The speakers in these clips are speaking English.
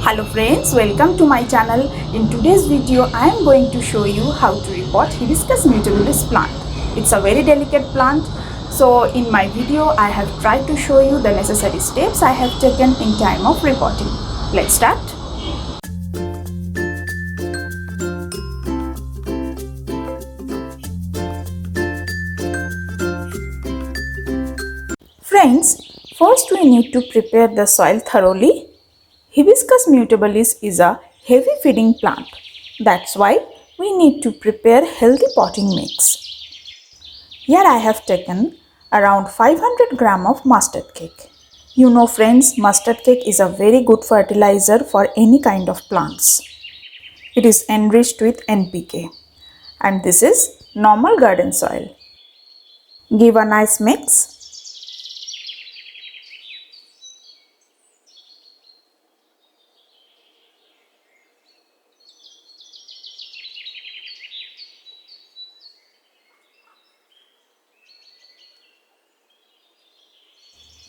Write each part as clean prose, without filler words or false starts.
Hello friends, welcome to my channel. In today's video, I am going to show you how to repot Hibiscus mutabilis plant. It's a very delicate plant. So in my video, I have tried to show you the necessary steps I have taken in time of repotting. Let's start. Friends, first we need to prepare the soil thoroughly. Hibiscus mutabilis is a heavy feeding plant. That's why we need to prepare healthy potting mix. Here I have taken around 500 gram of mustard cake. You know friends, mustard cake is a very good fertilizer for any kind of plants. It is enriched with NPK and this is normal garden soil. Give a nice mix.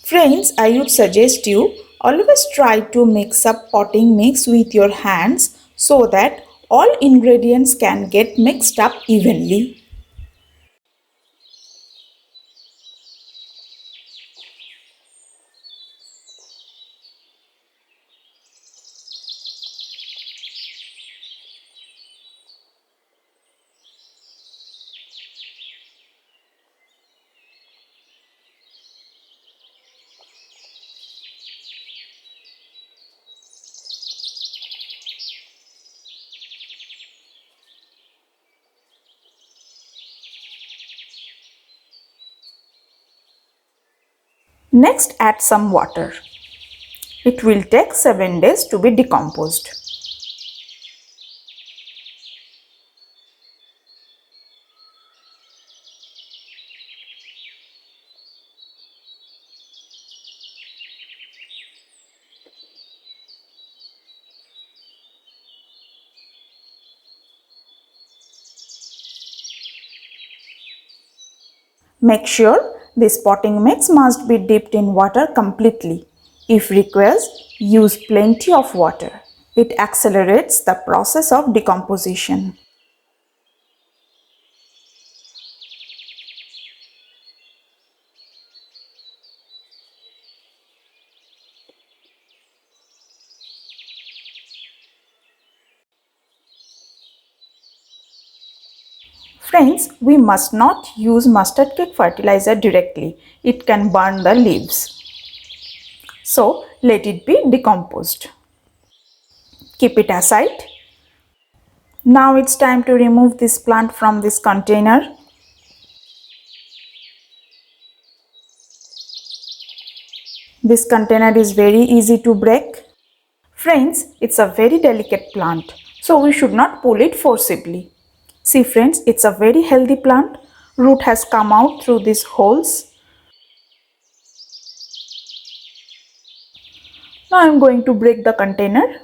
Friends, I would suggest you always try to mix up potting mix with your hands so that all ingredients can get mixed up evenly. Next, add some water. It will take 7 days to be decomposed. Make sure this potting mix must be dipped in water completely. If requires, use plenty of water. It accelerates the process of decomposition. Friends, we must not use mustard cake fertilizer directly. It can burn the leaves. So, let it be decomposed. Keep it aside. Now it's time to remove this plant from this container. This container is very easy to break. Friends, it's a very delicate plant, so we should not pull it forcibly. See friends, it's a very healthy plant. Root has come out through these holes. Now I am going to break the container.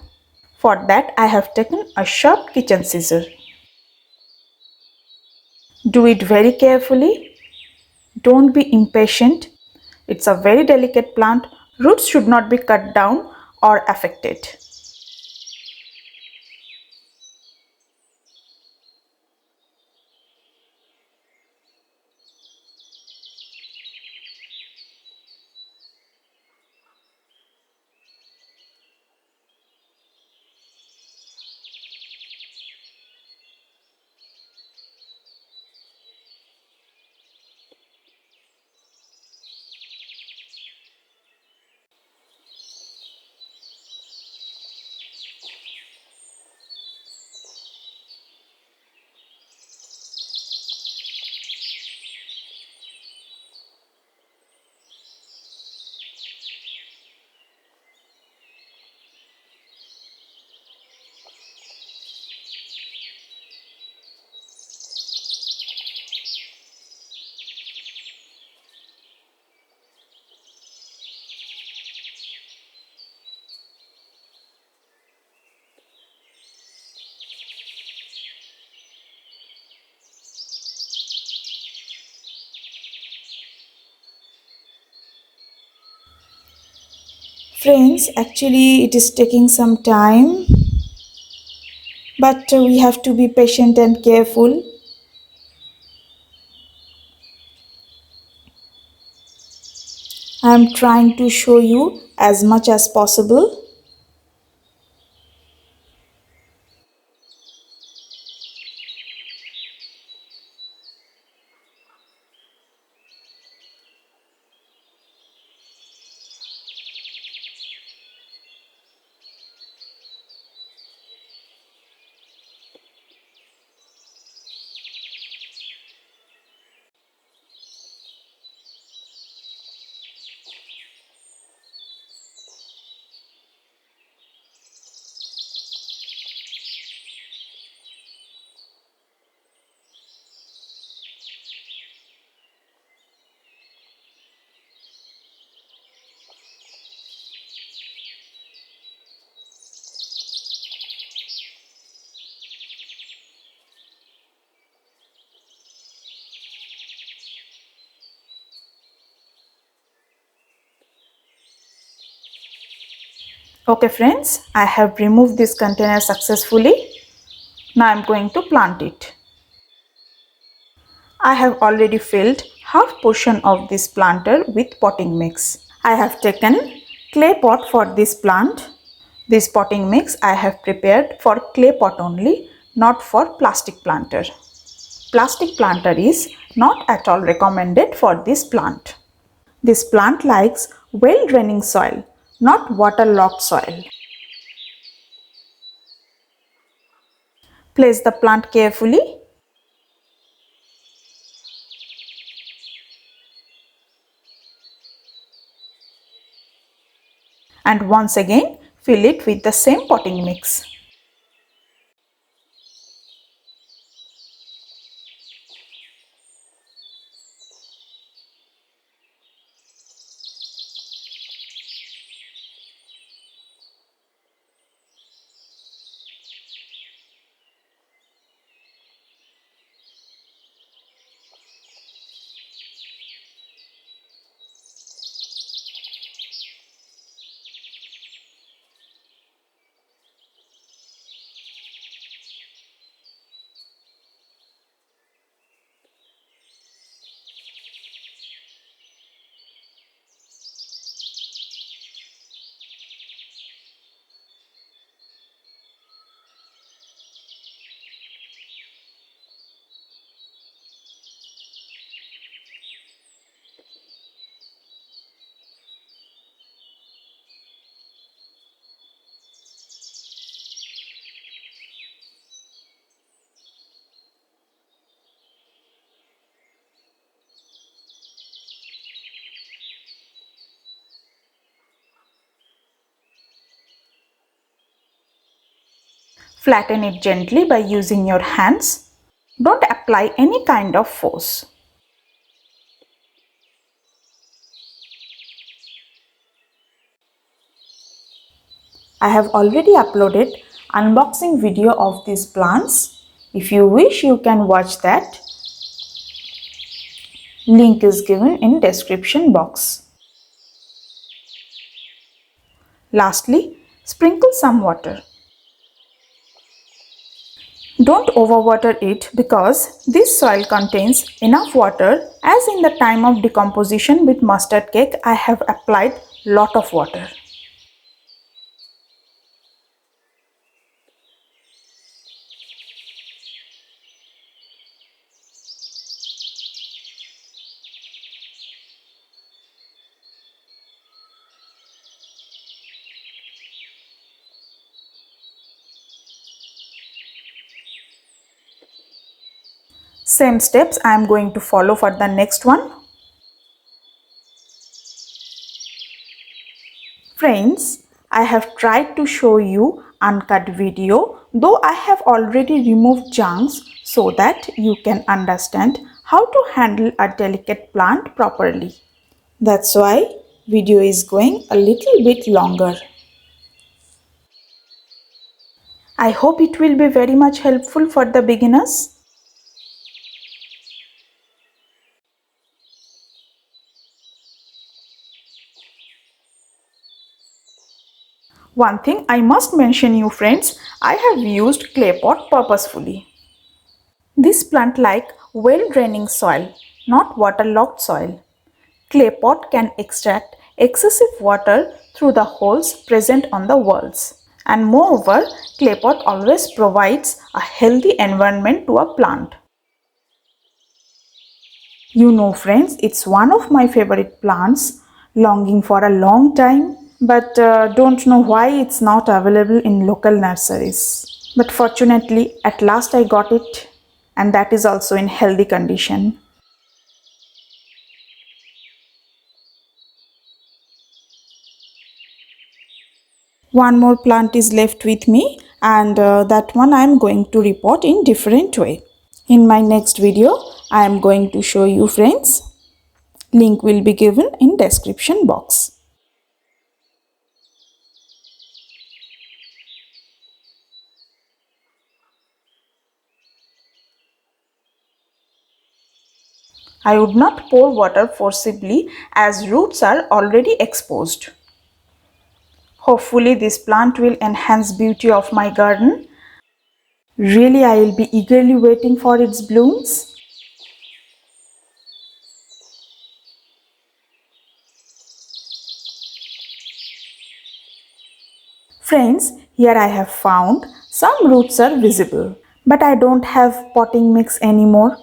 For that I have taken a sharp kitchen scissor. Do it very carefully. Don't be impatient. It's a very delicate plant. Roots should not be cut down or affected. Friends, actually it is taking some time, but we have to be patient and careful. I am trying to show you as much as possible. Okay friends, I have removed this container successfully. Now I am going to plant it. I have already filled half portion of this planter with potting mix. I have taken clay pot for this plant. This potting mix I have prepared for clay pot only, not for plastic planter. Plastic planter is not at all recommended for this plant. This plant likes well draining soil, not waterlogged soil. Place the plant carefully and once again fill it with the same potting mix. Flatten it gently by using your hands. Don't apply any kind of force. I have already uploaded unboxing video of these plants. If you wish, you can watch that. Link is given in description box. Lastly, sprinkle some water. Don't overwater it because this soil contains enough water, as in the time of decomposition with mustard cake I have applied lot of water. Same steps I am going to follow for the next one. Friends, I have tried to show you uncut video, though I have already removed chunks so that you can understand how to handle a delicate plant properly. That's why video is going a little bit longer. I hope it will be very much helpful for the beginners. One thing I must mention you friends, I have used clay pot purposefully. This plant like well draining soil, not waterlogged soil. Clay pot can extract excessive water through the holes present on the walls. And moreover, clay pot always provides a healthy environment to a plant. You know friends, it's one of my favorite plants, longing for a long time, but don't know why it's not available in local nurseries. But fortunately, at last I got it, and that is also in healthy condition. One more plant is left with me, and that one I am going to repot in different way. In my next video, I am going to show you friends. Link will be given in description box. I would not pour water forcibly as roots are already exposed. Hopefully this plant will enhance beauty of my garden. Really, I will be eagerly waiting for its blooms. Friends, here I have found some roots are visible, but I don't have potting mix anymore.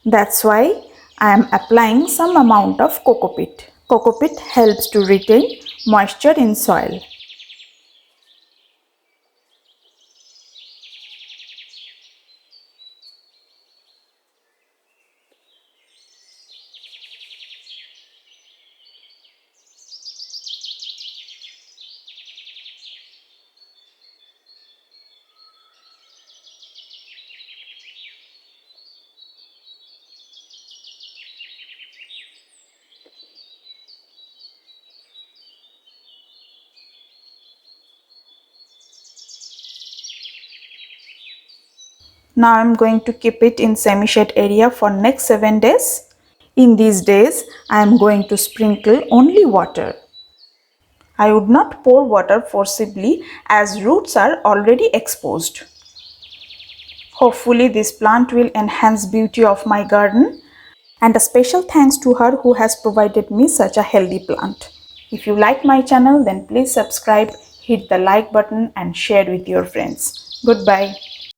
That's why I am applying some amount of coco-peat. Coco-peat helps to retain moisture in soil. Now I am going to keep it in semi-shade area for next 7 days. In these days, I am going to sprinkle only water. I would not pour water forcibly as roots are already exposed. Hopefully this plant will enhance beauty of my garden, and a special thanks to her who has provided me such a healthy plant. If you like my channel, then please subscribe, hit the like button and share with your friends. Goodbye.